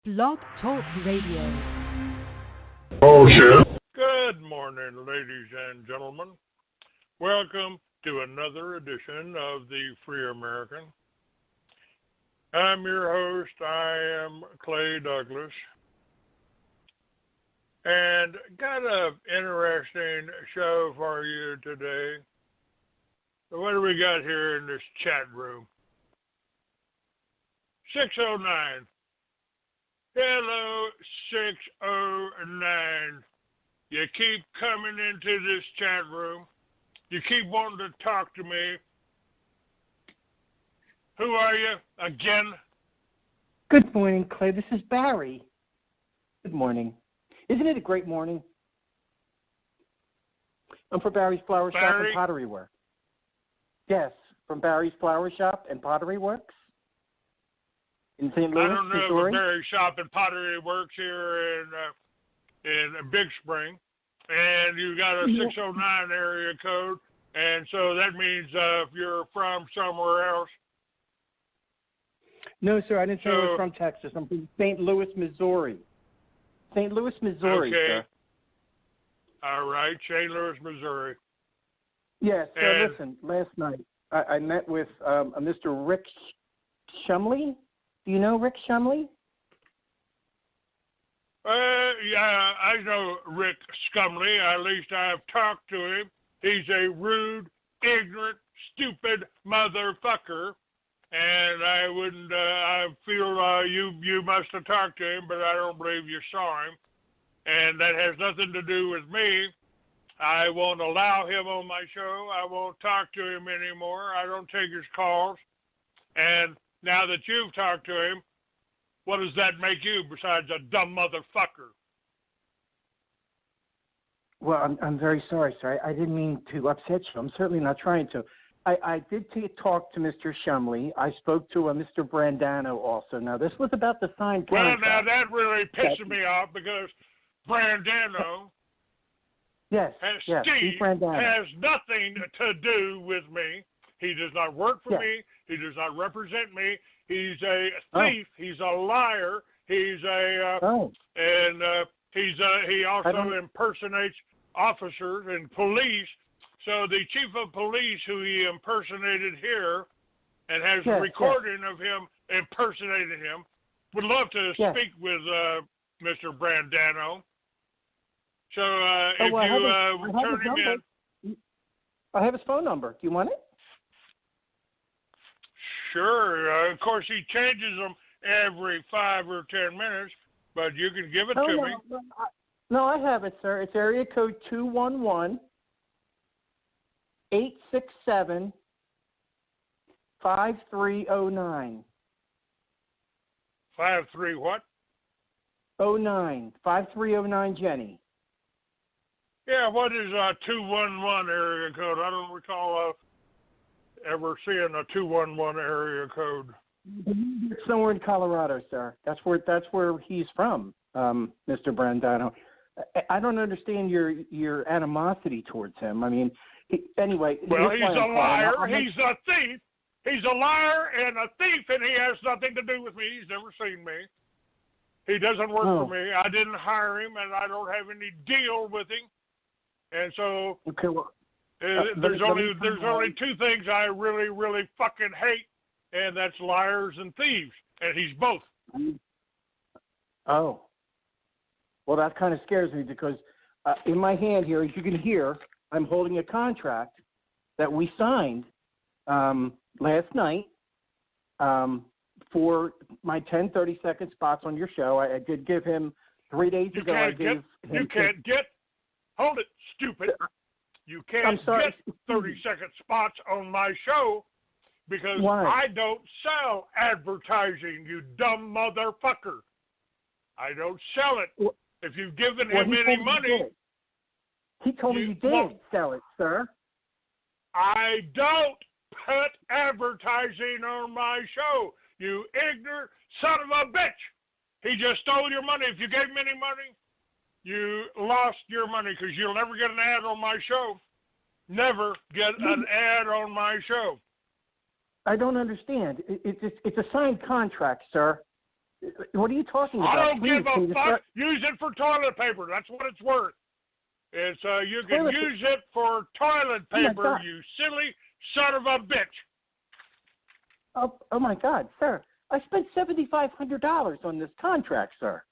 Blog Talk Radio. Oh, shit. Good morning, ladies and gentlemen. Welcome to another edition of the Free American. I'm your host. I am Clay Douglas. And got an interesting show for you today. What do we got here in this chat room? 609. Hello, 609. You keep coming into this chat room. You keep wanting to talk to me. Who are you again? Good morning, Clay. This is Barry. Good morning. Isn't it a great morning? I'm from Barry's Flower Shop and Pottery Works. Yes, from Barry's Flower Shop and Pottery Works in St. Louis, I don't know Missouri. if Barry's Shop and Pottery Works here in Big Spring, and you got a 609 area code, and so that means if you're from somewhere else. No, sir, I didn't say I was from Texas. I'm from St. Louis, Missouri. St. Louis, Missouri, okay. Sir. All right, St. Louis, Missouri. Yes, so listen, last night I met with a Mr. Rick Shumley. Do you know Rick Shumley? Yeah, I know Rick Scumley. At least I've talked to him. He's a rude, ignorant, stupid motherfucker. And I wouldn't, I feel you must have talked to him, but I don't believe you saw him. And that has nothing to do with me. I won't allow him on my show. I won't talk to him anymore. I don't take his calls. And now that you've talked to him, what does that make you besides a dumb motherfucker? Well, I'm very sorry, sir. I didn't mean to upset you. I'm certainly not trying to. I did talk to Mr. Shumley. I spoke to a Mr. Brandano also. Now, this was about the signed contract. Well, now that really pisses me off because Brandano, Steve has nothing to do with me. He does not work for me. He does not represent me. He's a thief. He's a liar. He's a he also impersonates officers and police. So the chief of police, who he impersonated here, and has a recording of him impersonating him, would love to speak with Mr. Brandano. So if you turn him in, I have his phone number. Do you want it? Sure. Of course, he changes them every 5 or 10 minutes, but you can give it to me. No, I have it, sir. It's area code 211-867-5309. 53 what? 5309, Jenny. Yeah, what is 211 area code? I don't recall ever seeing a 211 area code. It's somewhere in Colorado, sir. That's where he's from, Mr. Brandano. I don't understand your animosity towards him. I mean, anyway. Well, he's a liar. He's a thief. He's a liar and a thief, and he has nothing to do with me. He's never seen me. He doesn't work for me. I didn't hire him, and I don't have any deal with him. And so there's only two things I really, really fucking hate, and that's liars and thieves. And he's both. Oh. Well, that kind of scares me because in my hand here, as you can hear, I'm holding a contract that we signed last night for my 10 30-second spots on your show. I did give him 3 days ago. Hold it, stupid. You can't get 30-second spots on my show because I don't sell advertising, you dumb motherfucker. I don't sell it. Well, if you've given him any money... He told me you did sell it, sir. I don't put advertising on my show, you ignorant son of a bitch. He just stole your money. If you gave him any money, you lost your money because you'll never get an ad on my show. Never get an ad on my show. I don't understand. It's a signed contract, sir. What are you talking I about? don't Please, give a can you fuck. Use it for toilet paper. That's what it's worth. It's you can Toilet use it for toilet paper, God. you silly son of a bitch. Oh my God, sir! I spent $7,500 on this contract, sir.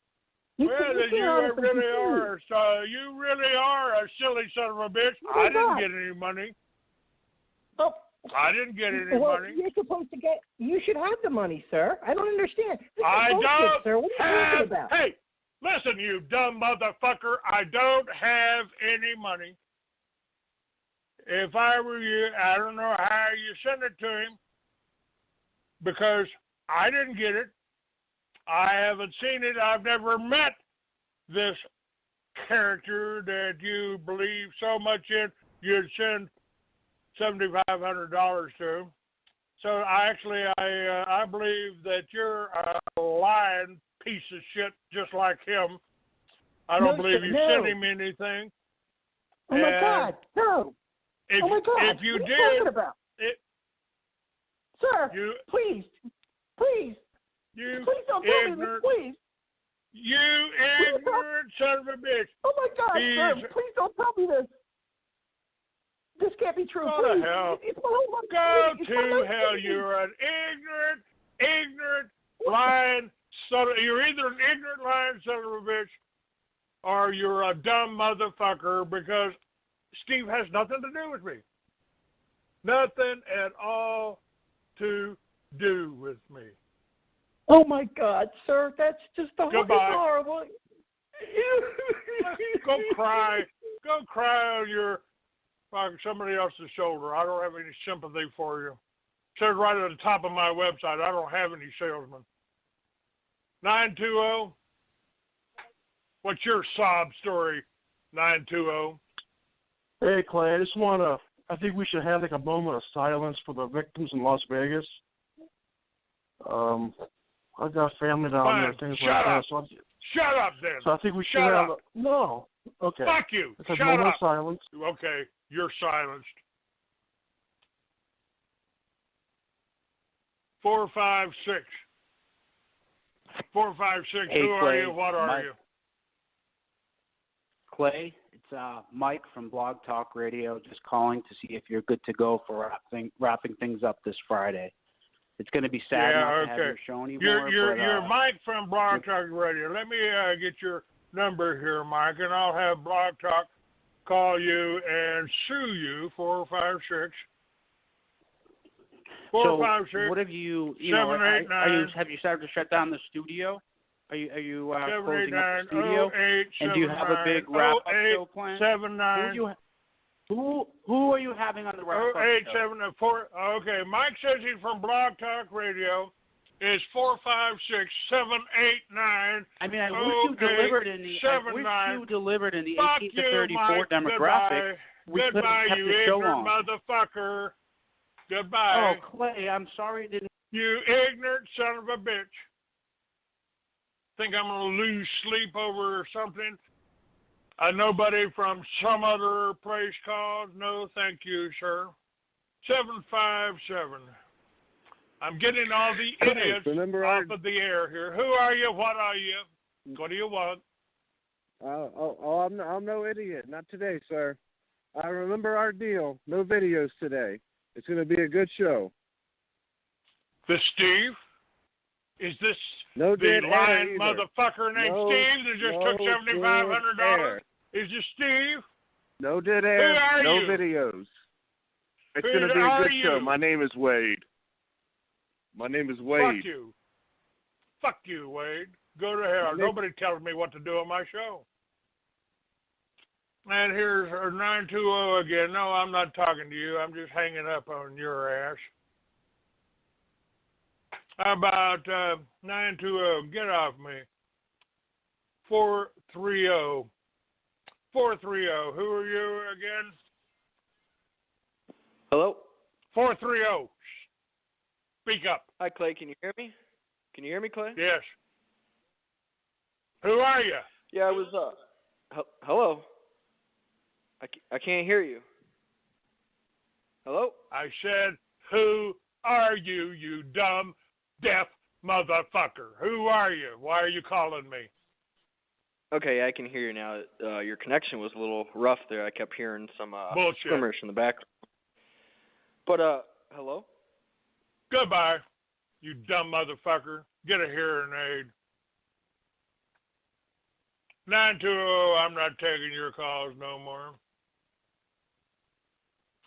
Well, then you really are. So you really are a silly son of a bitch. I didn't get any money. Oh. I didn't get any money. You're supposed to get. You should have the money, sir. I don't understand. This is I bullshit, don't sir. What are you talking about? Hey, listen, you dumb motherfucker. I don't have any money. If I were you, I don't know how you send it to him because I didn't get it. I haven't seen it. I've never met this character that you believe so much in. You'd send $7,500 to. So I believe that you're a lying piece of shit just like him. I don't believe you sent him anything. Oh my God, no. If, oh my God, if you what are you did, talking about? Sir, please. You please don't tell me this, please. You ignorant son of a bitch. Oh my God, sir, please don't tell me this. This can't be true. Go please. to hell. Go to hell. You're an ignorant, lying son of, you're either an ignorant, lying son of a bitch or you're a dumb motherfucker because Steve has nothing to do with me. Nothing at all to do with me. Oh my God, sir, that's just horrible. Go cry on your somebody else's shoulder. I don't have any sympathy for you. It says right at the top of my website, I don't have any salesmen. 920. What's your sob story? 920. Hey Clay, I think we should have like a moment of silence for the victims in Las Vegas. I've got family down there, things like that. So Shut up, then. So I think we should have. No. Okay. Fuck you. It's a Shut moment up. of silence. Okay, you're silenced. 456. 456. Hey, Who Clay, are you? What are you? Clay, it's Mike from Blog Talk Radio, just calling to see if you're good to go for wrapping things up this Friday. It's going to be sad not to have your show anymore. You're Mike from Blog Talk Radio. Let me get your number here, Mike, and I'll have Blog Talk call you and sue you. 456. 456. So what have you? Have you started to shut down the studio? Are you closing up the studio? And do you have a big wrap up show planned? 79. Who are you having on the wrap up show? 874. Okay, Mike says he's from Blog Talk Radio. It's 456-789. I mean, I wish you delivered in the 18 to 34 demographic. Goodbye, you ignorant motherfucker. Goodbye. Oh, Clay, I'm sorry. You ignorant son of a bitch. Think I'm going to lose sleep over something? Nobody from some other place called? No, thank you, sir. 757. I'm getting all the idiots off of the air here. Who are you? What are you? What do you want? I'm no idiot. Not today, sir. I remember our deal. No videos today. It's going to be a good show. This Steve? Is this the lying motherfucker named Steve that just took $7,500? Is this Steve? No dead air. No you? Videos. It's going to be a good show. My name is Wade. Fuck you. Fuck you, Wade. Go to hell. Nobody tells me what to do on my show. And here's 920 again. No, I'm not talking to you. I'm just hanging up on your ass. How about 920? Get off me. 430. 430. Who are you again? Hello? 430. Speak up. Hi, Clay. Can you hear me? Can you hear me, Clay? Yes. Who are you? Yeah, I was, hello? I can't hear you. Hello? I said, who are you, you dumb, deaf motherfucker. Who are you? Why are you calling me? Okay, I can hear you now. Your connection was a little rough there. I kept hearing some Bullshit. swimmers in the background. But, hello? Goodbye, you dumb motherfucker. Get a hearing aid. 920, I'm not taking your calls no more.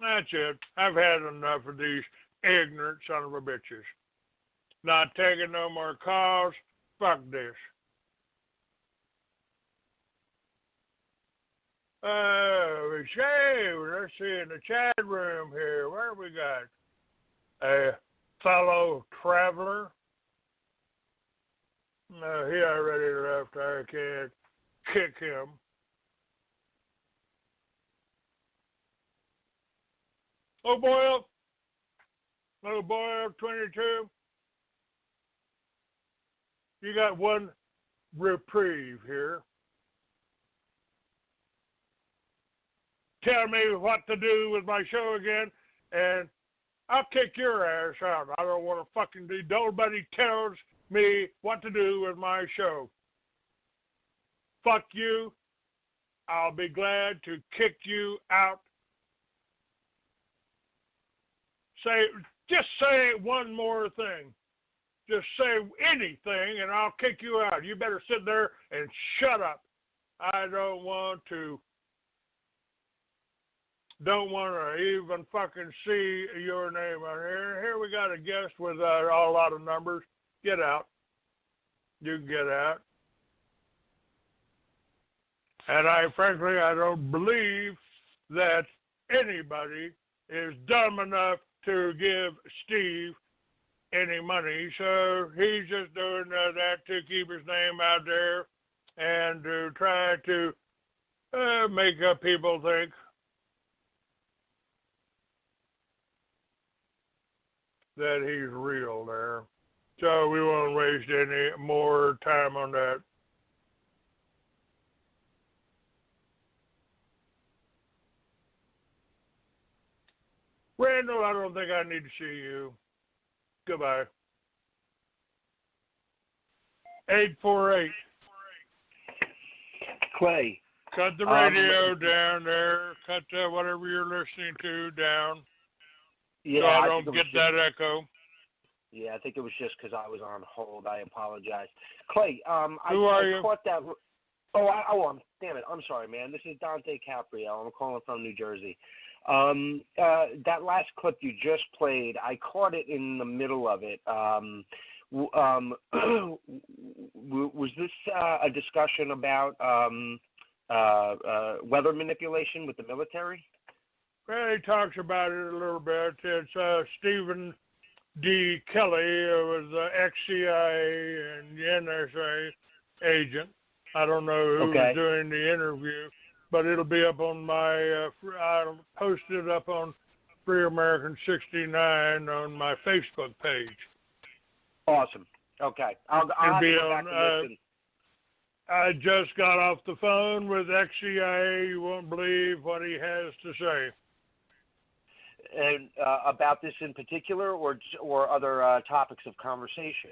That's it. I've had enough of these ignorant son of a bitches. Not taking no more calls. Fuck this. Let's see in the chat room here. Where we got? A fellow traveler. No, he already left. I can't kick him. Oh, boy. Oh, boy, 22. You got one reprieve here. Tell me what to do with my show again, and I'll kick your ass out. I don't want to fucking do. Nobody tells me what to do with my show. Fuck you. I'll be glad to kick you out. Just say one more thing. Just say anything, and I'll kick you out. You better sit there and shut up. I don't want to even fucking see your name on here. Here we got a guest with a lot of numbers. Get out. You can get out. And frankly, I don't believe that anybody is dumb enough to give Steve any money. So he's just doing that to keep his name out there and to try to make people think that he's real there. So we won't waste any more time on that. Randall, I don't think I need to see you. Goodbye. 848. Clay. Cut the radio down there. Cut whatever you're listening to down. Yeah, so I don't get that echo. Yeah, I think it was just because I was on hold. I apologize. Clay, Who are you? Caught that. Damn it. I'm sorry, man. This is Dante Caprio. I'm calling from New Jersey. That last clip you just played, I caught it in the middle of it. Was this a discussion about weather manipulation with the military? Well, he talks about it a little bit. It's Stephen D. Kelly, who was the ex-CIA and NSA agent. I don't know who was doing the interview, but it'll be up on my, I'll post it up on Free American 69 on my Facebook page. Awesome. Okay. I'll have to go back and listen. I just got off the phone with ex-CIA. You won't believe what he has to say. And about this in particular, or other topics of conversation?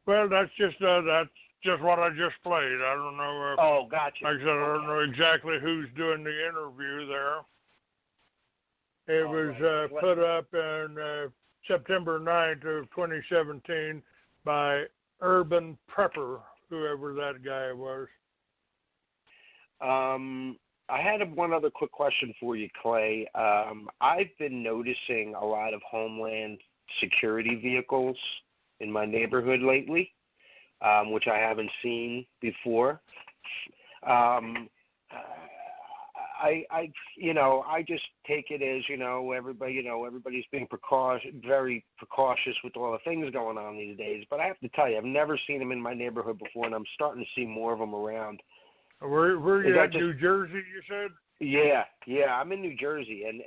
Well, that's just what I just played. I don't know. Gotcha. Like I said, I don't know exactly who's doing the interview there. It was put up on September 9th of 2017 by Urban Prepper, whoever that guy was. I had one other quick question for you, Clay. I've been noticing a lot of Homeland Security vehicles in my neighborhood lately, which I haven't seen before. I just take it as, everybody's being very precautious with all the things going on these days. But I have to tell you, I've never seen them in my neighborhood before, and I'm starting to see more of them around. Were you at New Jersey, you said? Yeah, I'm in New Jersey, and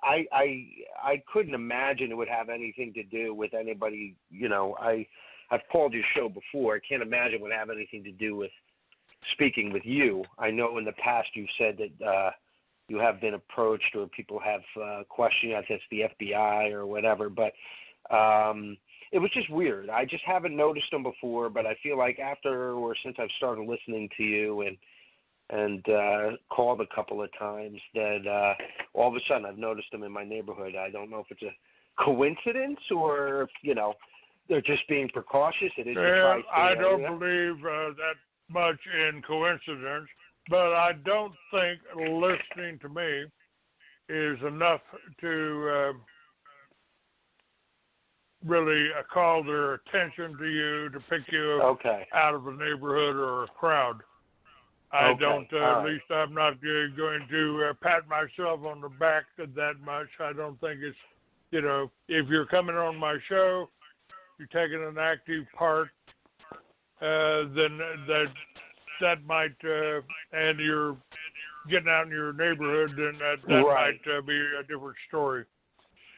I couldn't imagine it would have anything to do with anybody. I've called your show before. I can't imagine it would have anything to do with speaking with you. I know in the past you've said that you have been approached or people have questioned if it's the FBI or whatever, but It was just weird. I just haven't noticed them before, but I feel like after or since I've started listening to you and called a couple of times, that all of a sudden I've noticed them in my neighborhood. I don't know if it's a coincidence or if, they're just being precautious. It is a tri-state I don't area. believe that much in coincidence, but I don't think listening to me is enough to really call their attention to you, to pick you out of a neighborhood or a crowd. I don't, at least I'm not going to pat myself on the back that much. I don't think it's, if you're coming on my show, you're taking an active part, then that might, and you're getting out in your neighborhood, then that might be a different story.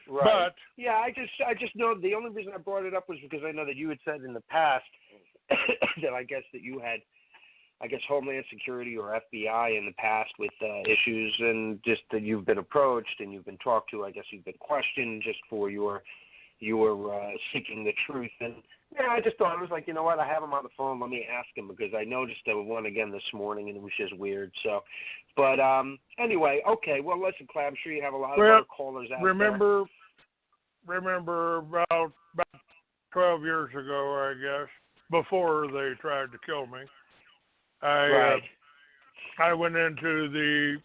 Right. But yeah, I just know the only reason I brought it up was because I know that you had said in the past that I guess that you had, Homeland Security or FBI in the past with issues, and just that you've been approached and you've been talked to. I guess you've been questioned just for your seeking the truth. And yeah, I just thought, it was like, you know what, I have him on the phone. Let me ask him, because I noticed there was one again this morning, and it was just weird. So, but anyway, okay. Well, listen, Clay, I'm sure you have a lot of other callers out there. Remember about 12 years ago, I guess, before they tried to kill me, I went into the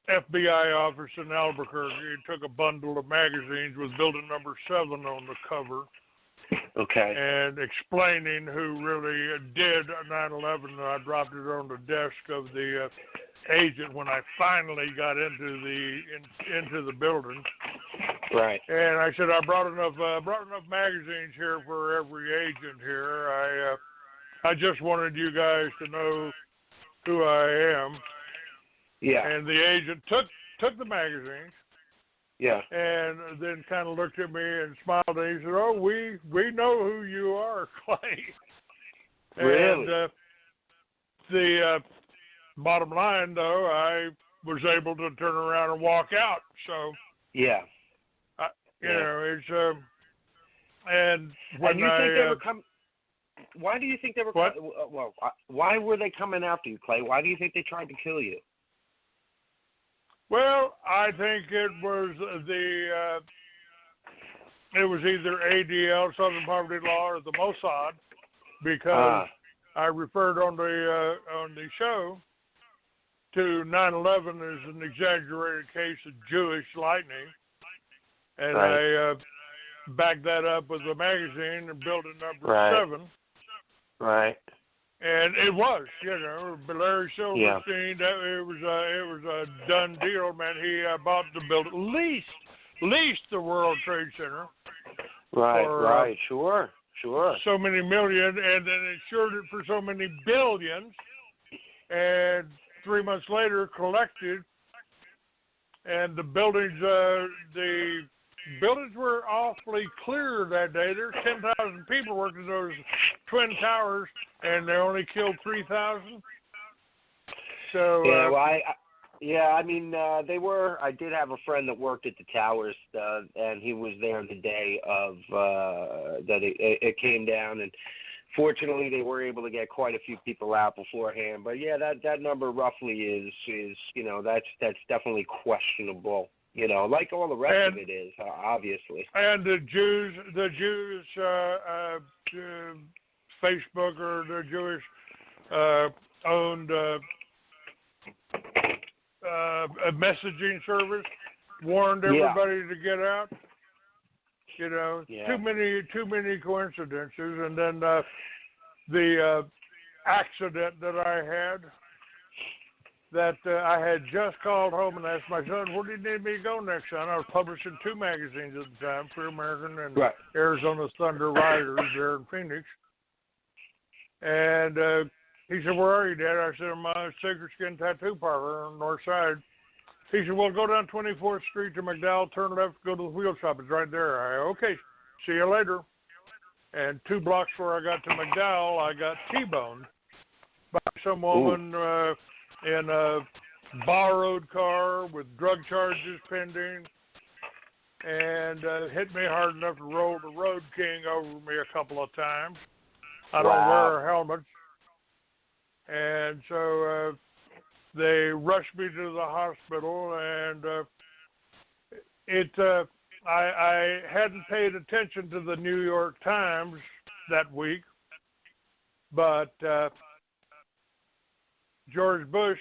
FBI office in Albuquerque and took a bundle of magazines with building number 7 on the cover. Okay. And explaining who really did 9/11, and I dropped it on the desk of the agent when I finally got into the building. Right. And I said, I brought enough magazines here for every agent here. I just wanted you guys to know who I am. Yeah. And the agent took the magazines. Yeah. And then kind of looked at me and smiled, and he said, "Oh, we know who you are, Clay." Really? And the bottom line, though, I was able to turn around and walk out. So yeah, you know, it's and when and you think they were coming? Why do you think they were? Well, why were they coming after you, Clay? Why do you think they tried to kill you? Well, I think it was either ADL, Southern Poverty Law, or the Mossad, because I referred on the show to 9/11 as an exaggerated case of Jewish lightning, and I backed that up with a magazine and building number 7. Right. And it was, Larry Silverstein. Yeah. It was a done deal, man. He bought the building, leased the World Trade Center. Right. Sure. So many million, and then insured it for so many billions. And 3 months later, collected. And the buildings were awfully clear that day. There's 10,000 people working those twin towers, and they only killed 3,000. So I mean, they were. I did have a friend that worked at the towers, and he was there the day of that it came down, and fortunately, they were able to get quite a few people out beforehand. But yeah, that number roughly is that's definitely questionable. Like all the rest of it is, obviously. And the Jews, Facebook or the Jewish owned a messaging service warned everybody to get out. Too many coincidences, and then the accident that I had. That I had just called home and asked my son, "Where do you need me to go next, son?" I was publishing 2 magazines at the time, Free American and Arizona Thunder Riders there in Phoenix. And he said, "Where are you, Dad?" I said, "I'm at Sacred Skin Tattoo Parlor on the north side." He said, "Well, go down 24th Street to McDowell, turn left, go to the wheel shop. It's right there." Okay, see you later. And 2 blocks before I got to McDowell, I got T-boned by some woman in a borrowed car with drug charges pending. and hit me hard enough to roll the Road King over me a couple of times. I don't Wow. wear helmets. And so they rushed me to the hospital, and I hadn't paid attention to the New York Times that week, but George Bush,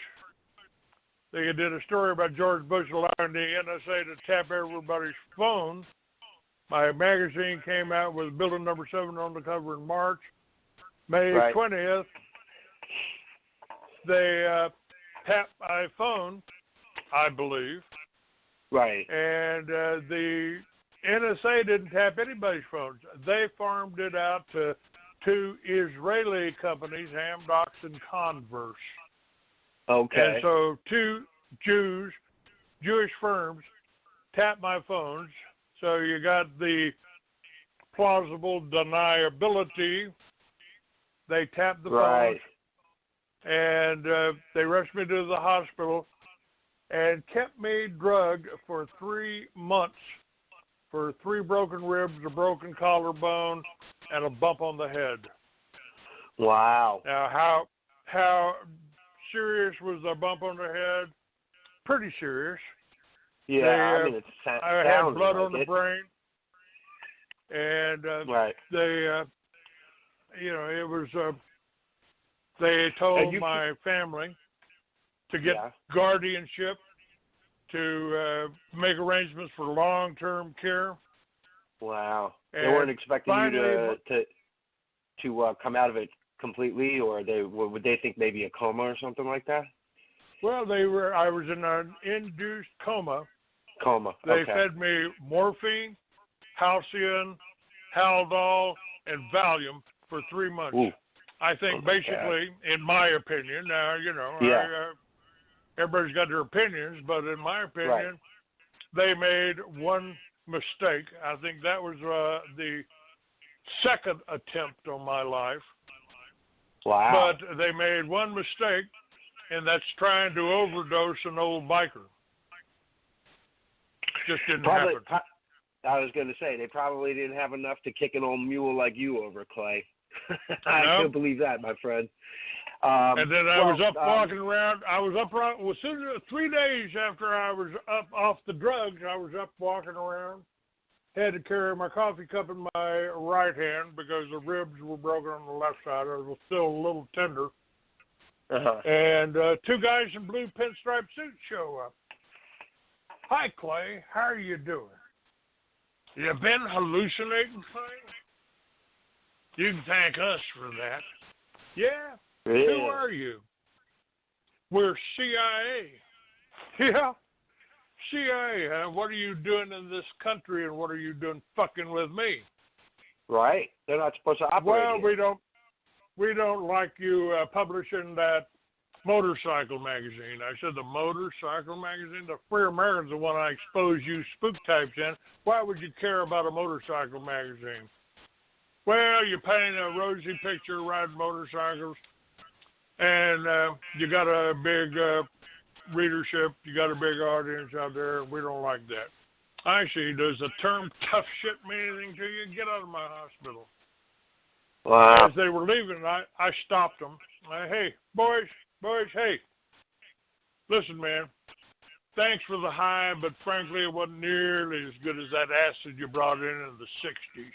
they did a story about George Bush allowing the NSA to tap everybody's phone. My magazine came out with Building Number 7 on the cover in March. May 20th, they tapped my phone, I believe. Right. And the NSA didn't tap anybody's phones. They farmed it out to two Israeli companies, Amdocs and Converse. Okay. And so two Jewish firms tapped my phones. So you got the plausible deniability. They tapped the phones, and they rushed me to the hospital and kept me drugged for 3 months for 3 broken ribs, a broken collarbone, and a bump on the head. Wow. Now, how serious was the bump on the head? Pretty serious. Yeah, I mean, I had blood on the brain, and they, it was. They told my family to get guardianship, to make arrangements for long-term care. Wow. And they weren't expecting finally, you to come out of it completely, or would they think maybe a coma or something like that? Well, I was in an induced coma. They fed me morphine, Halcion, Haldol, and Valium for 3 months. Ooh. I think basically, in my opinion, now, everybody's got their opinions, but in my opinion, they made one mistake. I think that was the second attempt on my life. Wow. But they made one mistake, and that's trying to overdose an old biker. Just didn't happen. I was going to say, they probably didn't have enough to kick an old mule like you over, Clay. I can't believe that, my friend. And then I was up walking around. I was up around, 3 days after I was up off the drugs, I was up walking around. Had to carry my coffee cup in my right hand because the ribs were broken on the left side. I was still a little tender. And 2 guys in blue pinstripe suits show up. Hi, Clay. How are you doing? You been hallucinating, Clay? You can thank us for that. Yeah? Who are you? We're CIA. Yeah? CIA, huh? What are you doing in this country, and what are you doing fucking with me? Right. They're not supposed to operate Well, we don't like you publishing that motorcycle magazine. I said, the motorcycle magazine? The Free American's the one I expose you spook types in. Why would you care about a motorcycle magazine? Well, you paint a rosy picture riding motorcycles, and you got a big readership, you got a big audience out there, and we don't like that. Actually, does the term tough shit mean anything to you? Get out of my hospital. Wow. As they were leaving, I stopped them. Hey, boys, hey, listen, man, thanks for the high, but frankly, it wasn't nearly as good as that acid you brought in the 60s.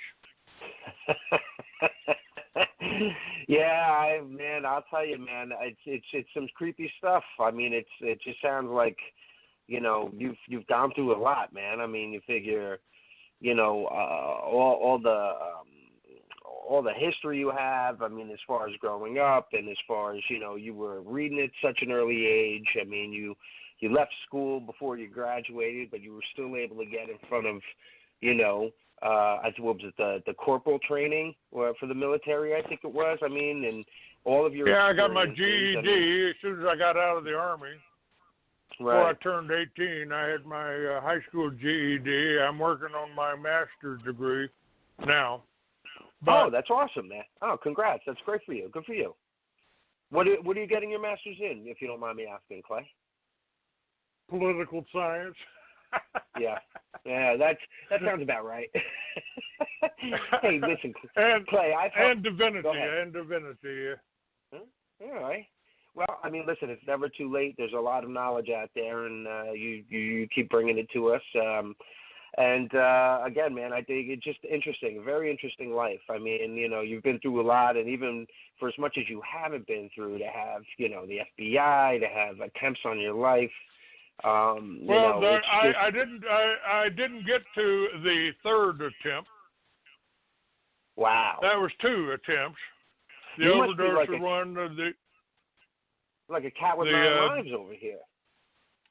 Yeah, I'll tell you, man, it's some creepy stuff. I mean, it just sounds like, you've gone through a lot, man. I mean, you figure, all the history you have. I mean, as far as growing up, and as far as you were reading at such an early age. I mean, you left school before you graduated, but you were still able to get in front of, what was it, the corporal training for the military, I think it was. I mean, and all of your I got my GED as soon as I got out of the Army. Before I turned 18, I had my high school GED. I'm working on my master's degree now. But, that's awesome, man. Oh, congrats. That's great for you. Good for you. What are you getting your master's in, if you don't mind me asking, Clay? Political science. Yeah, that sounds about right. Hey, listen, and, Clay, and divinity. Yeah. All right. Well, I mean, listen, it's never too late. There's a lot of knowledge out there, and you keep bringing it to us. And again, man, I think it's just interesting, a very interesting life. I mean, you've been through a lot, and even for as much as you haven't been through, to have, the FBI, to have attempts on your life. I didn't get to the third attempt. Wow. That was 2 attempts. The You overdose was one. Like a cat with 9 lives over here.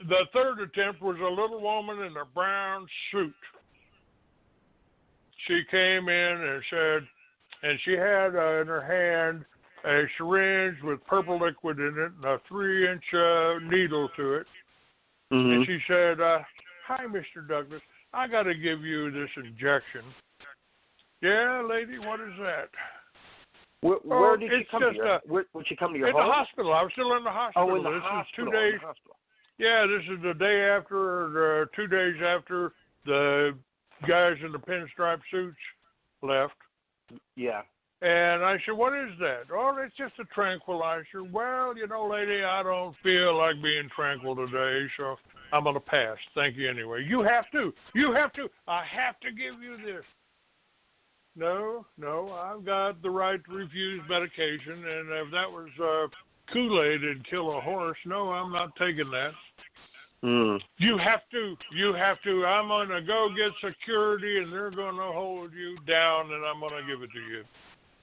The third attempt was a little woman in a brown suit. She came in and said, and she had in her hand a syringe with purple liquid in it and a 3-inch needle to it. Mm-hmm. And she said, "Hi, Mr. Douglas. I got to give you this injection." "Yeah, lady, what is that?" Where did she come to? Would she come to your home? In the hospital. I was still in the hospital. Oh, in the this hospital. Is 2 days. In the hospital. Yeah, this is the day after, 2 days after the guys in the pinstripe suits left. Yeah. And I said, "What is that?" "Oh, it's just a tranquilizer." "Well, lady, I don't feel like being tranquil today, so I'm going to pass. Thank you anyway." "You have to. I have to give you this." No, I've got the right to refuse medication, and if that was Kool-Aid and kill a horse, no, I'm not taking that. Mm. You have to. I'm going to go get security, and they're going to hold you down, and I'm going to give it to you.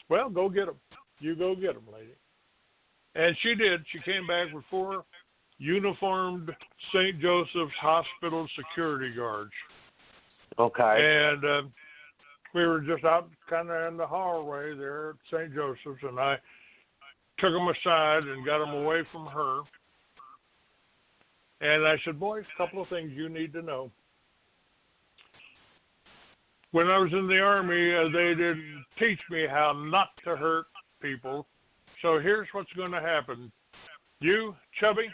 "Well, go get them. You go get them, lady." And she did. She came back with 4 uniformed St. Joseph's Hospital security guards. Okay. And we were just out kind of in the hallway there at St. Joseph's, and I took them aside and got them away from her. And I said, "Boys, a couple of things you need to know. When I was in the Army, they didn't teach me how not to hurt people. So here's what's going to happen. You, Chubby,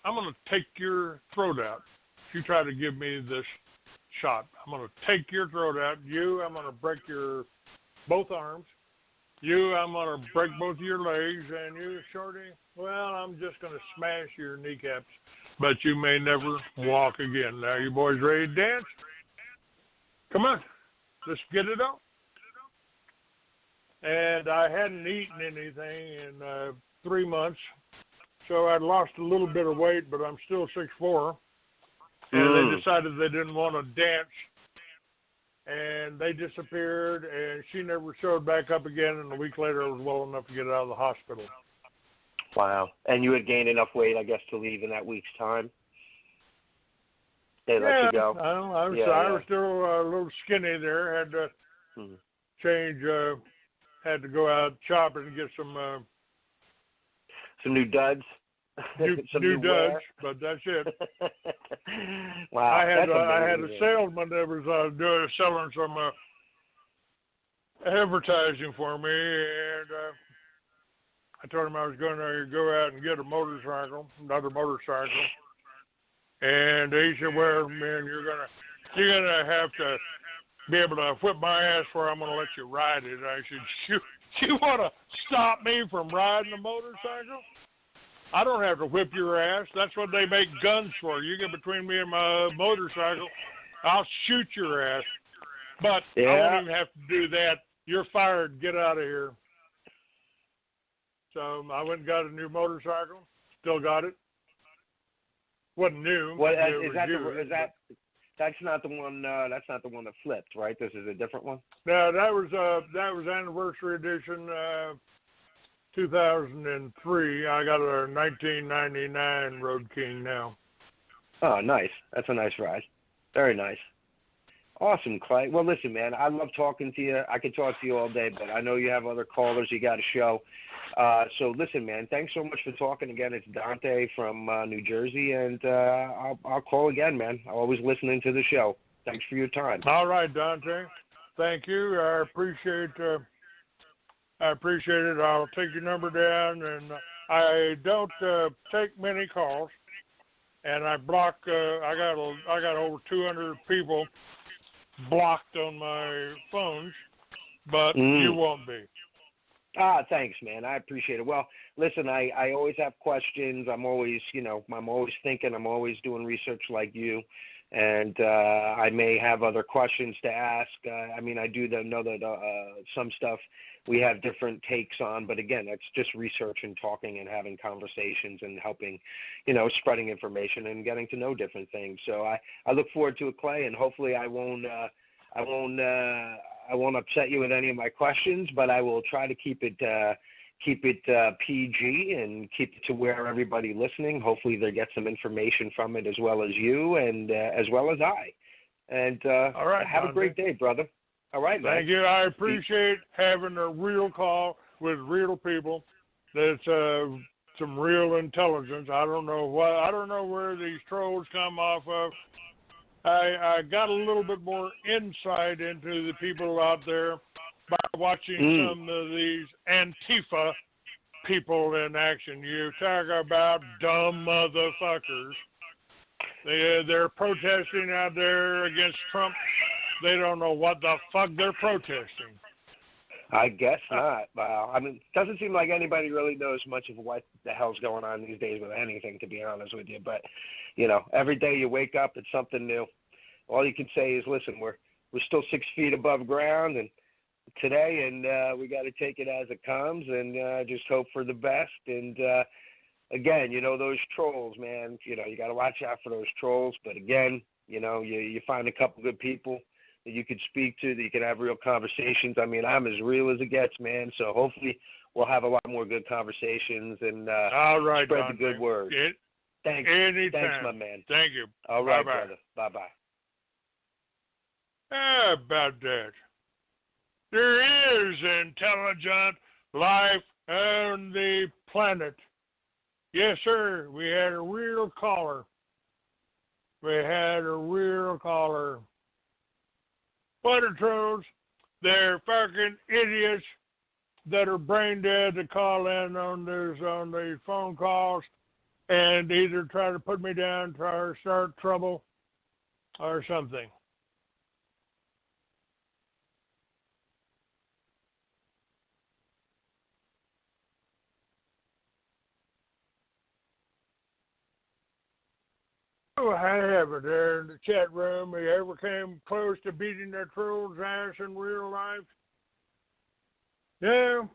I'm going to take your throat out. If you try to give me this shot, I'm going to take your throat out. You, I'm going to break your both arms. You, I'm going to break both of your legs. And you, Shorty, well, I'm just going to smash your kneecaps. But you may never walk again. Now, you boys ready to dance? Come on. Let's get it on." And I hadn't eaten anything in 3 months. So I'd lost a little bit of weight, but I'm still 6'4". And they decided they didn't want to dance. And they disappeared, and she never showed back up again. And a week later, I was well enough to get out of the hospital. Wow. And you had gained enough weight, I guess, to leave in that week's time? They let you go? I was still a little skinny there. Had to change, had to go out shopping and get some new duds. New duds, but that's it. Wow. I had a salesman that was selling some advertising for me, and I told him I was going to go out and get another motorcycle. And he said, "Well, man, you're gonna have to be able to whip my ass, or I'm gonna let you ride it." I said, "You want to stop me from riding a motorcycle? I don't have to whip your ass. That's what they make guns for. You get between me and my motorcycle, I'll shoot your ass. But I won't even have to do that. You're fired. Get out of here." So I went and got a new motorcycle. Still got it. Wasn't new. That's not the one. That's not the one that flipped, right? This is a different one. No, that was anniversary edition, 2003. I got a 1999 Road King now. Oh, nice. That's a nice ride. Very nice. Awesome, Clay. Well, listen, man, I love talking to you. I could talk to you all day, but I know you have other callers. You got a show. So listen, man, thanks so much for talking again. It's Dante from New Jersey, and I'll call again, man. I'm always listening to the show. Thanks for your time. All right, Dante. Thank you. I appreciate it. I'll take your number down, and I don't take many calls. and I block. I got over 200 people blocked on my phones, but you won't be. Thanks, man. I appreciate it. Well, listen, I always have questions. I'm always thinking. I'm always doing research like you, and I may have other questions to ask. I mean, I do know that some stuff we have different takes on, but again, that's just research and talking and having conversations and helping, spreading information and getting to know different things. So I look forward to it, Clay, and hopefully I won't upset you with any of my questions, but I will try to keep it PG and keep it to where everybody listening, hopefully they get some information from it as well as you and as well as I. And all right, have a great day, brother. All right, man. Thank you. I appreciate having a real call with real people. That's some real intelligence. I don't know where these trolls come off of. I got a little bit more insight into the people out there by watching some of these Antifa people in action. You talk about dumb motherfuckers. They're protesting out there against Trump. They don't know what the fuck they're protesting. I guess not. I mean, it doesn't seem like anybody really knows much of what the hell's going on these days with anything, to be honest with you. But, every day you wake up, it's something new. All you can say is, listen, we're still 6 feet above ground and today, and we got to take it as it comes and just hope for the best. And, again, those trolls, man, you got to watch out for those trolls. But, again, you find a couple good people that you could speak to, that you can have real conversations. I mean, I'm as real as it gets, man. So hopefully we'll have a lot more good conversations and all right, spread Don, the good word. Thanks. Anytime. Thanks, my man. Thank you. All right, bye-bye. brother. Bye-bye. About that. There is intelligent life on the planet. Yes, sir. We had a real caller. What are trolls? They're fucking idiots that are brain dead to call in on these phone calls and either try to put me down, try to start trouble, or something. Oh, I have it there in the chat room. You ever came close to beating that troll's ass in real life? Yeah. A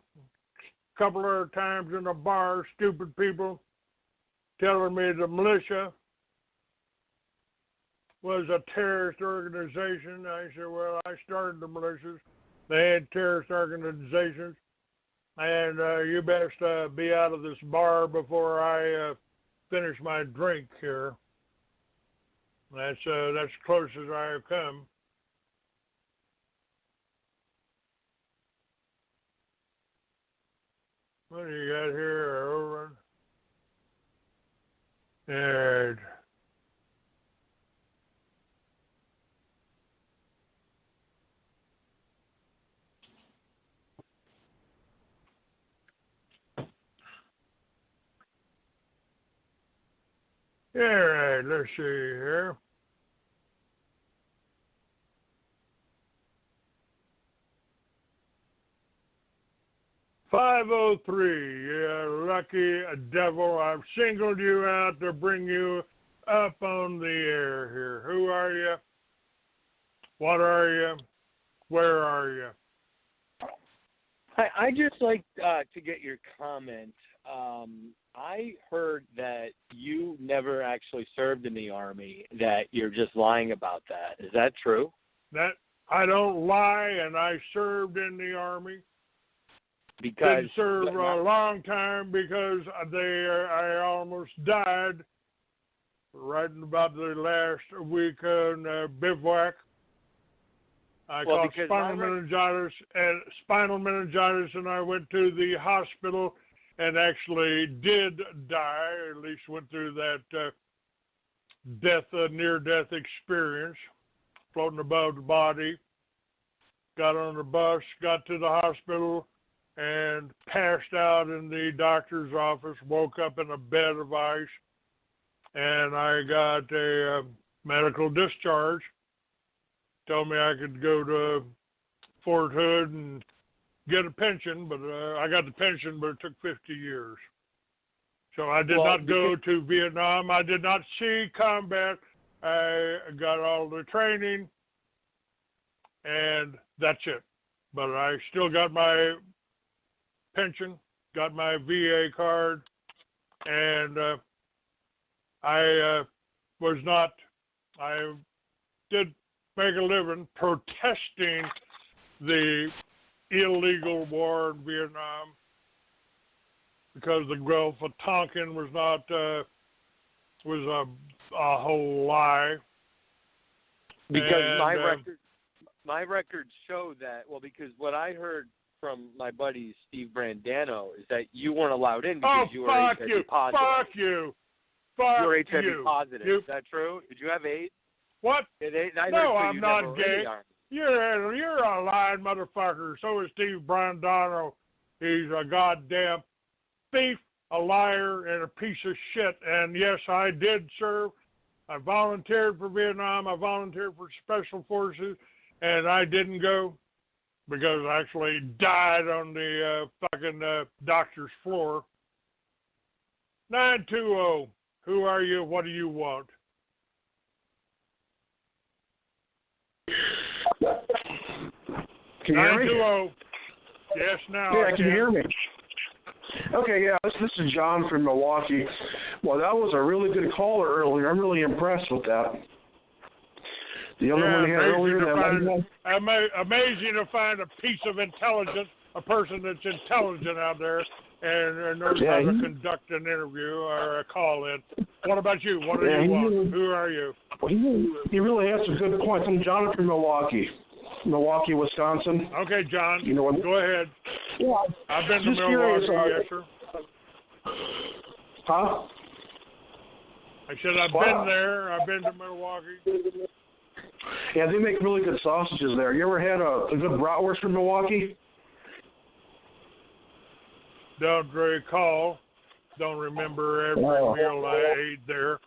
couple of times in a bar, stupid people telling me the militia was a terrorist organization. I said, well, I started the militias. They had terrorist organizations. And you best be out of this bar before I finish my drink here. That's close as I have come. What do you got here? Over. And all right, let's see here. "503, you lucky devil. I've singled you out to bring you up on the air here. Who are you? What are you? Where are you?" Hi, I'd just like to get your comment. I heard that you never actually served in the Army, that you're just lying about that. Is that true? That I don't lie, and I served in the Army. Because didn't serve a long time because I almost died right in about the last week in bivouac. I caught spinal meningitis, and I went to the hospital and actually did die, at least went through that near-death experience, floating above the body. Got on the bus, got to the hospital, and passed out in the doctor's office, woke up in a bed of ice, and I got a medical discharge. Told me I could go to Fort Hood and get a pension, but I got the pension, but it took 50 years. So I did not go to Vietnam. I did not see combat. I got all the training, and that's it. But I still got my pension, got my VA card, and I did make a living protesting the illegal war in Vietnam because the Gulf of Tonkin was a whole lie. Because my records show that, because what I heard from my buddy Steve Brandano is that you weren't allowed in because you were HIV positive. Fuck you. You were HIV positive. Is that true? Did you have AIDS? What? No, I'm not gay. You're a lying motherfucker. So is Steve Brandano. He's a goddamn thief, a liar, and a piece of shit. And yes, I did serve. I volunteered for Vietnam. I volunteered for Special Forces, and I didn't go because I actually died on the fucking doctor's floor. 920. Who are you? What do you want? Can you hear me? 920. Yes, now. Yeah, can you hear me? Okay, yeah, this is John from Milwaukee. Well, that was a really good caller earlier. I'm really impressed with that. The other one you had earlier, amazing to find a piece of intelligence, a person that's intelligent out there, and knows how to conduct an interview or a call-in. What about you? What do you want? Who are you? Well, he really has some good points. I'm John from Milwaukee, Wisconsin. Okay, John. You know what? Go ahead. Yeah, I've been to Milwaukee, yes, sir. Huh? I said I've been there. I've been to Milwaukee. Yeah, they make really good sausages there. You ever had a good bratwurst from Milwaukee? Don't recall. Don't remember every meal I ate there.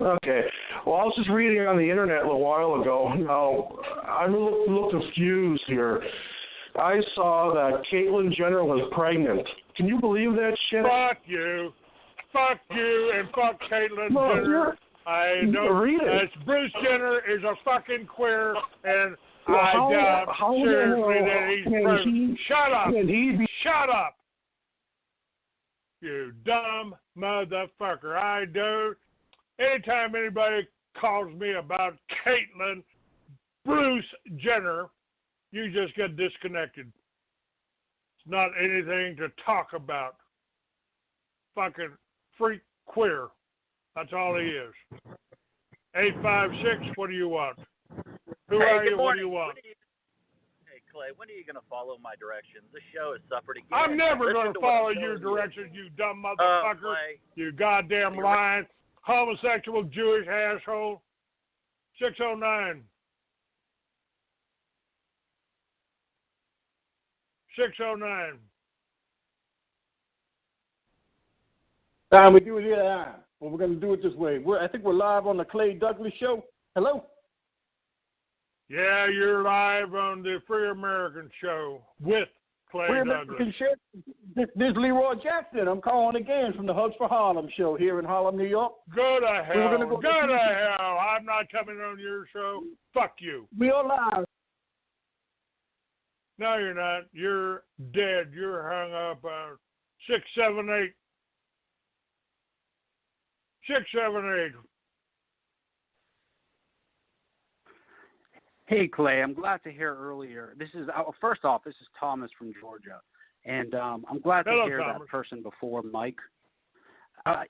Okay. Well, I was just reading on the internet a little while ago. Now, I'm a little confused here. I saw that Caitlyn Jenner was pregnant. Can you believe that shit? Fuck you. Fuck you and fuck Caitlyn Jenner. I know Bruce Jenner is a fucking queer, and I doubt seriously that he's pregnant. Shut up. Shut up. You dumb motherfucker. I do. Anytime anybody calls me about Caitlyn Bruce Jenner, you just get disconnected. It's not anything to talk about. Fucking freak queer. That's all he is. 856, what do you want? Who are you? What do you want? Hey, Clay, when are you going to follow my directions? This show has suffered again. I'm never going to follow your directions, you dumb motherfucker. You goddamn lying, homosexual Jewish asshole. 609. 609. Time we do it here. Well, we're going to do it this way. I think we're live on the Clay Douglas Show. Hello? Yeah, you're live on the Free American Show with Clay Douglas. This is Leroy Jackson. I'm calling again from the Hugs for Harlem show here in Harlem, New York. Go to hell. Go to hell. I'm not coming on your show. Fuck you. We are live. No, you're not. You're dead. You're hung up on 678. 678. Hey, Clay, I'm glad to hear earlier. This is first off, this is Thomas from Georgia, and I'm glad to hear Thomas. that person before, Mike.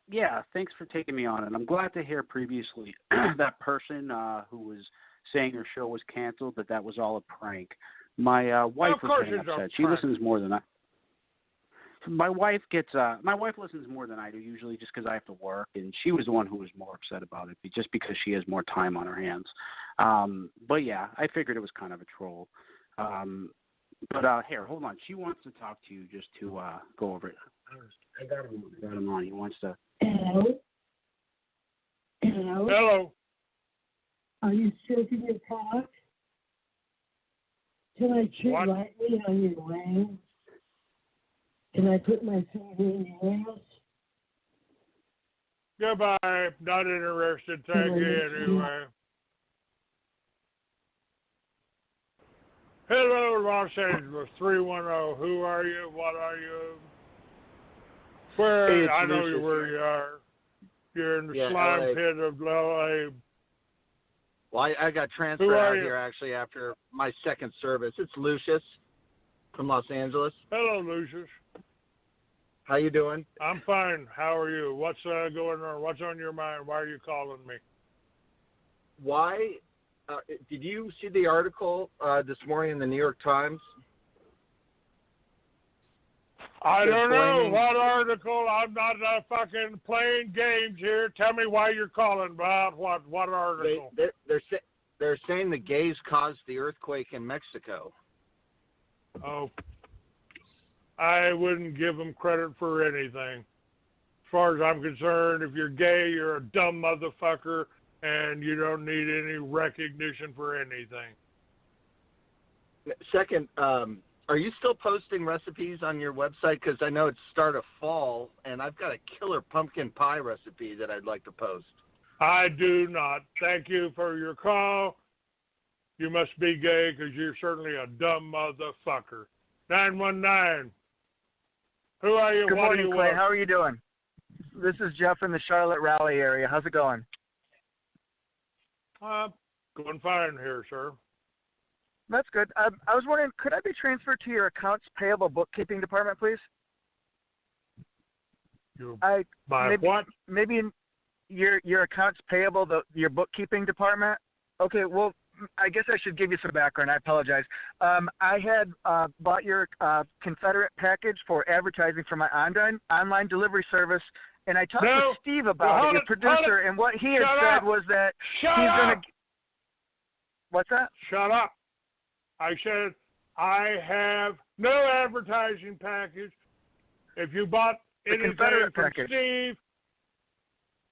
Yeah, thanks for taking me on it. I'm glad to hear previously that person who was saying her show was canceled, that was all a prank. My wife was getting upset. She listens more than I. My wife listens more than I do usually, just because I have to work, and she was the one who was more upset about it, just because she has more time on her hands. But yeah, I figured it was kind of a troll. But here, hold on. She wants to talk to you just to go over it. I got him on. He wants to. Hello? Hello. Are you stroking your cock? Can I chew lightly on your wings? Can I put my finger in your ass? Goodbye. Not interested. Thank you anyway. Hello, Los Angeles 310. Who are you? What are you? Where? Hey, I know Lucius. where you are. You're in the Yeah, slime LA. pit of LA. Well, I got transferred Who are out you? here actually after my second service. It's Lucius from Los Angeles. Hello, Lucius. How you doing? I'm fine. How are you? What's going on? What's on your mind? Why are you calling me? Why? Did you see the article this morning in the New York Times? I They're don't know blaming- what article. I'm not fucking playing games here. Tell me why you're calling about what article. They're saying the gays caused the earthquake in Mexico. Oh, I wouldn't give them credit for anything. As far as I'm concerned, if you're gay, you're a dumb motherfucker, and you don't need any recognition for anything. Second, are you still posting recipes on your website? Because I know it's start of fall, and I've got a killer pumpkin pie recipe that I'd like to post. I do not. Thank you for your call. You must be gay because you're certainly a dumb motherfucker. 919. Who are you? Good What morning, do you Clay. want? How are you doing? This is Jeff in the Charlotte Raleigh area. How's it going? Going fine here, sir. That's good. I was wondering, could I be transferred to your accounts payable bookkeeping department, please? Maybe in your accounts payable, your bookkeeping department. Okay, well, I guess I should give you some background. I apologize. I had bought your Confederate package for advertising for my online delivery service, and I talked to Steve about it, your producer, and what he had said was that he's going to. What's that? Shut up. I said I have no advertising package. If you bought anything from package. Steve,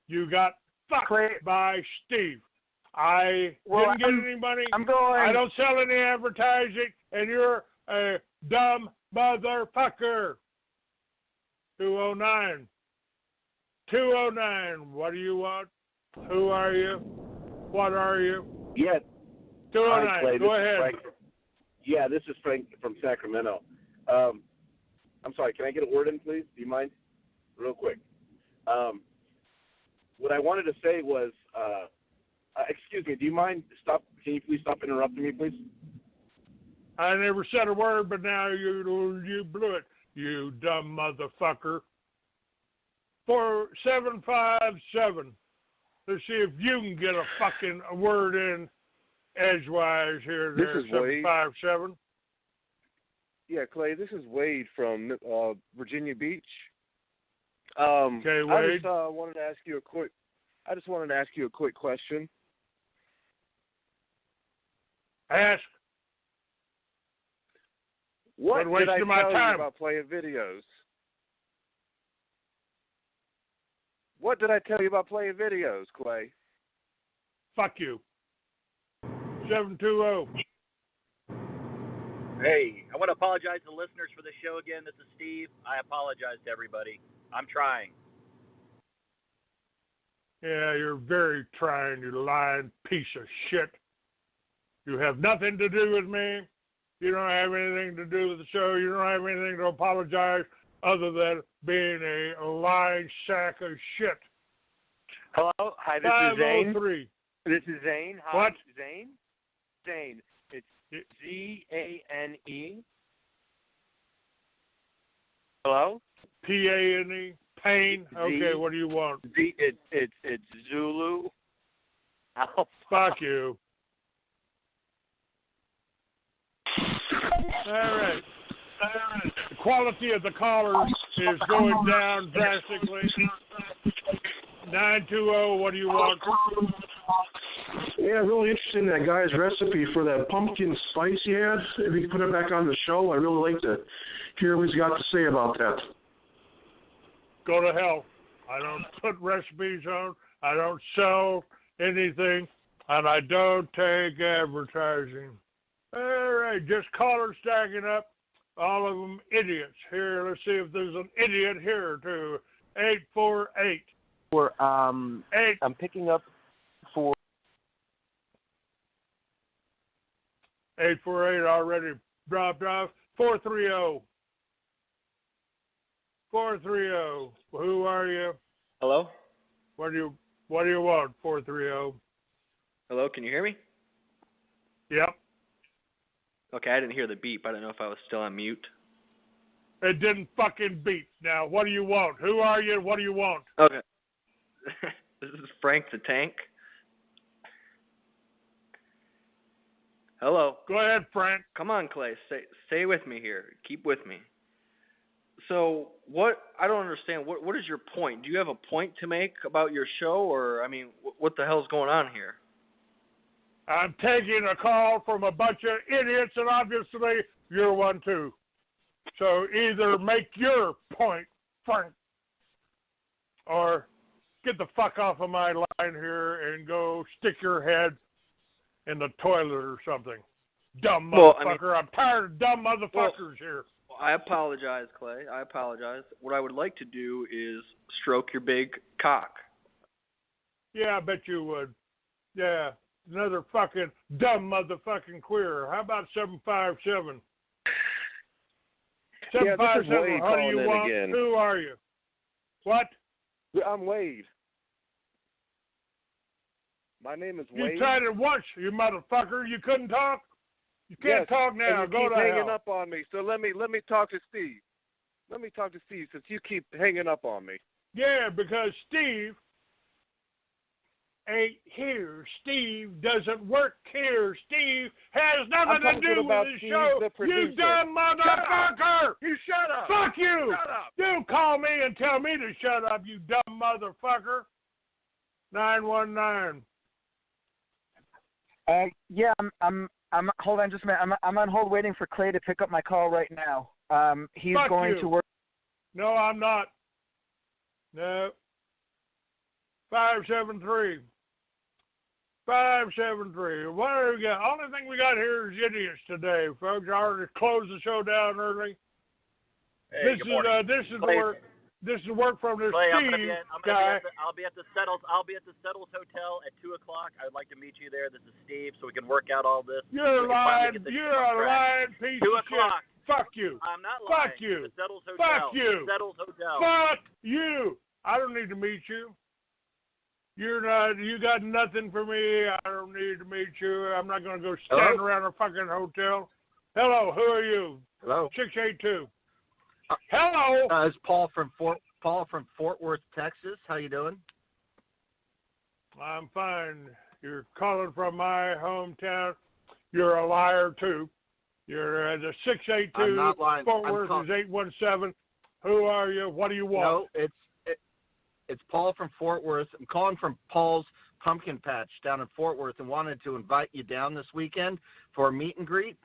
you got fucked by Steve. I didn't get any money. I don't sell any advertising, and you're a dumb motherfucker. 209. 209. What do you want? Who are you? What are you? Yeah. 209. Hi, Clay. Go This is ahead. Frank. Yeah, this is Frank from Sacramento. I'm sorry, can I get a word in, please? Do you mind? Real quick. What I wanted to say was, excuse me, do you mind? Can you please stop interrupting me, please? I never said a word, but now you blew it, you dumb motherfucker. 4757. Let's see if you can get a fucking word in edgewise here. This There, is Wade. 757. Yeah, Clay, this is Wade from Virginia Beach. Okay, Wade. I just wanted to ask you a quick question. Ask. What Quit did I wasting my tell time. you about playing videos? What did I tell you about playing videos, Clay? Fuck you. 720. Hey, I want to apologize to the listeners for the show again. This is Steve. I apologize to everybody. I'm trying. Yeah, you're very trying, you lying piece of shit. You have nothing to do with me. You don't have anything to do with the show. You don't have anything to apologize other than being a lying sack of shit. Hello? Hi, this is Zane. 503. This is Zane. Hi, What? Zane? Zane. It's Z-A-N-E. Hello? P-A-N-E. Pain. Okay, what do you want? It's Zulu. Alpha. Fuck you. All right. The quality of the callers is going down drastically. 920, what do you want? Yeah, really interested in that guy's recipe for that pumpkin spice he had. If he could put it back on the show, I'd really like to hear what he's got to say about that. Go to hell. I don't put recipes on. I don't sell anything, and I don't take advertising. All right, just callers stacking up. All of them idiots. Here, let's see if there's an idiot here, too. 848. I'm picking up for 848 already dropped off. 430. 430. Who are you? Hello? What do you want, 430? Hello, can you hear me? Yep. Okay, I didn't hear the beep. I don't know if I was still on mute. It didn't fucking beep. Now, what do you want? Who are you? What do you want? Okay. This is Frank the Tank. Hello. Go ahead, Frank. Come on, Clay. Stay with me here. Keep with me. So, I don't understand. What is your point? Do you have a point to make about your show, or, I mean, what the hell's going on here? I'm taking a call from a bunch of idiots, and obviously you're one too. So either make your point, Frank, or get the fuck off of my line here and go stick your head in the toilet or something. Dumb motherfucker. I'm tired of dumb motherfuckers here. I apologize, Clay. I apologize. What I would like to do is stroke your big cock. Yeah, I bet you would. Yeah. Another fucking dumb motherfucking queer. How about 757? 757, what do you want? Again. Who are you? What? I'm Wade. My name is Wade. You tried it once, you motherfucker. You couldn't talk? You can't talk now. And Go you to keep hanging hell. up on me. So let me talk to Steve. Let me talk to Steve since you keep hanging up on me. Yeah, because Steve ain't here. Steve doesn't work here. Steve has nothing to do with the show. You dumb motherfucker! You shut up! Fuck you! Shut up! You call me and tell me to shut up, you dumb motherfucker. 919. Yeah, I'm hold on just a minute. I'm on hold waiting for Clay to pick up my call right now. He's Fuck going you. to work. No, I'm not. No. 573. 573. What do we got? Only thing we got here is idiots today, folks. I already closed the show down early. Hey, This good morning. is Clay, work. This is work from this Clay, Steve guy. I'll be at the Settles Hotel at 2:00. I'd like to meet you there. This is Steve, so we can work out all this. You're lying. You're a lying piece 2 of o'clock. shit. Fuck you. I'm not lying. Fuck you. The Settles Hotel. Fuck you. Settles Hotel. Fuck you. I don't need to meet you. You got nothing for me. I don't need to meet you. I'm not going to go stand around a fucking hotel. Hello, who are you? Hello. 682. Hello. It's Paul from Fort Worth, Texas. How you doing? I'm fine. You're calling from my hometown. You're a liar too. You're the 682. I'm not lying. Fort Worth is 817. Who are you? What do you want? No, it's Paul from Fort Worth. I'm calling from Paul's Pumpkin Patch down in Fort Worth and wanted to invite you down this weekend for a meet and greet.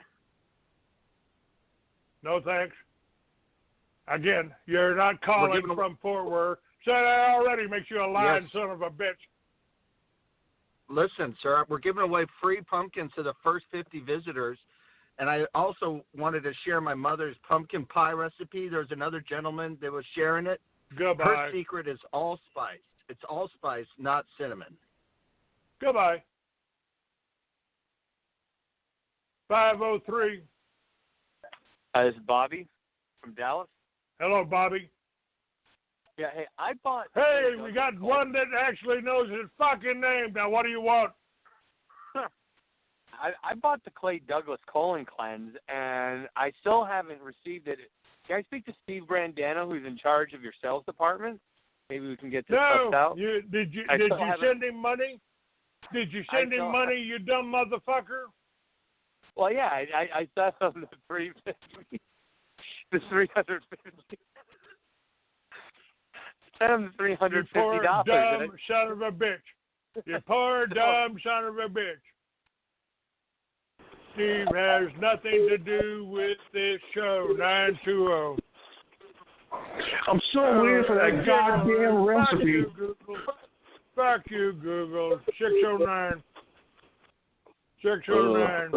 No thanks. Again, you're not calling from Fort Worth. Said I already makes you a lying son of a bitch. Listen, sir, we're giving away free pumpkins to the first 50 visitors. And I also wanted to share my mother's pumpkin pie recipe. There's another gentleman that was sharing it. Goodbye. Her secret is allspice. It's allspice, not cinnamon. Goodbye. 503. This is Bobby from Dallas. Hello, Bobby. Yeah, hey, I bought... Hey, we got one that actually knows his fucking name. Now, what do you want? I bought the Clay Douglas colon cleanse, and I still haven't received it. Can I speak to Steve Brandano, who's in charge of your sales department? Maybe we can get this stuff out. Did you send him money? Did you send him money, you dumb motherfucker? Well, yeah, I sent him the $350. The $350. Sent him the $350. You poor dumb son of a bitch. You poor dumb son of a bitch. Steve has nothing to do with this show. 920. I'm still waiting for that goddamn recipe. Fuck you, Google. 609. 609.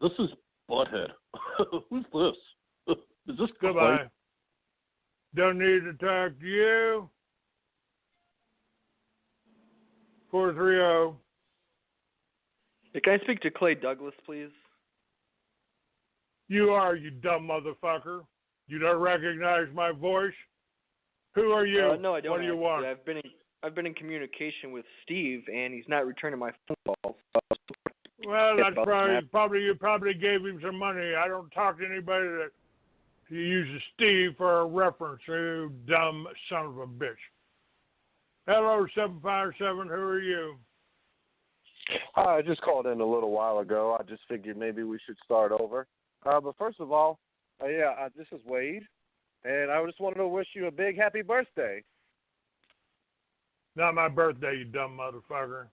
This is Butthead. Who's this? Is this Goodbye. Clay? Don't need to talk to you. 430. Hey, can I speak to Clay Douglas, please? You are, you dumb motherfucker. You don't recognize my voice? Who are you? No, I don't. What do you want? I've been in communication with Steve, and he's not returning my phone calls. Well, that's probably you probably gave him some money. I don't talk to anybody that uses Steve for a reference. You dumb son of a bitch. Hello, 757. Who are you? Hi, I just called in a little while ago. I just figured maybe we should start over. But first of all, this is Wade, and I just wanted to wish you a big happy birthday. Not my birthday, you dumb motherfucker.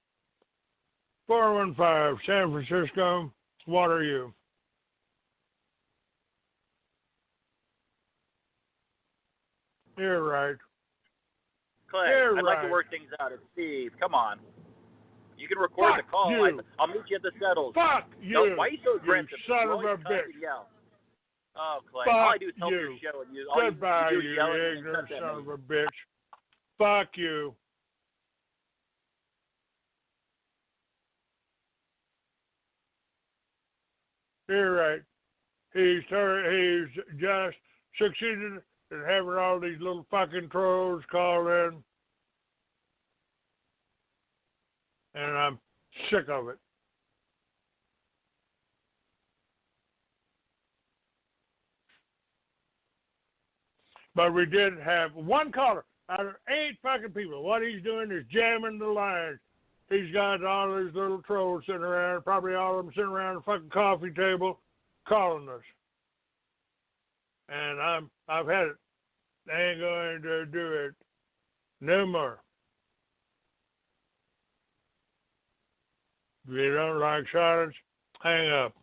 415, San Francisco. What are you? You're right. Clay, You're I'd right. like to work things out. It's Steve. Come on. You can record the call. You. I'll meet you at the settles. Fuck you. No, why are you so aggressive? You son You of a always cuss bitch. and yell. Oh, Clay. Fuck all I do is help you. your show, and you Goodbye, you do is yell at me and ignorant cuss at son me. of a bitch. Fuck you. You're right. He's just succeeded in having all these little fucking trolls call in. And I'm sick of it. But we did have one caller out of 8 fucking people. What he's doing is jamming the lines. He's got all these little trolls sitting around, probably all of them sitting around the fucking coffee table calling us. And I've had it. They ain't going to do it no more. If you don't like silence, hang up.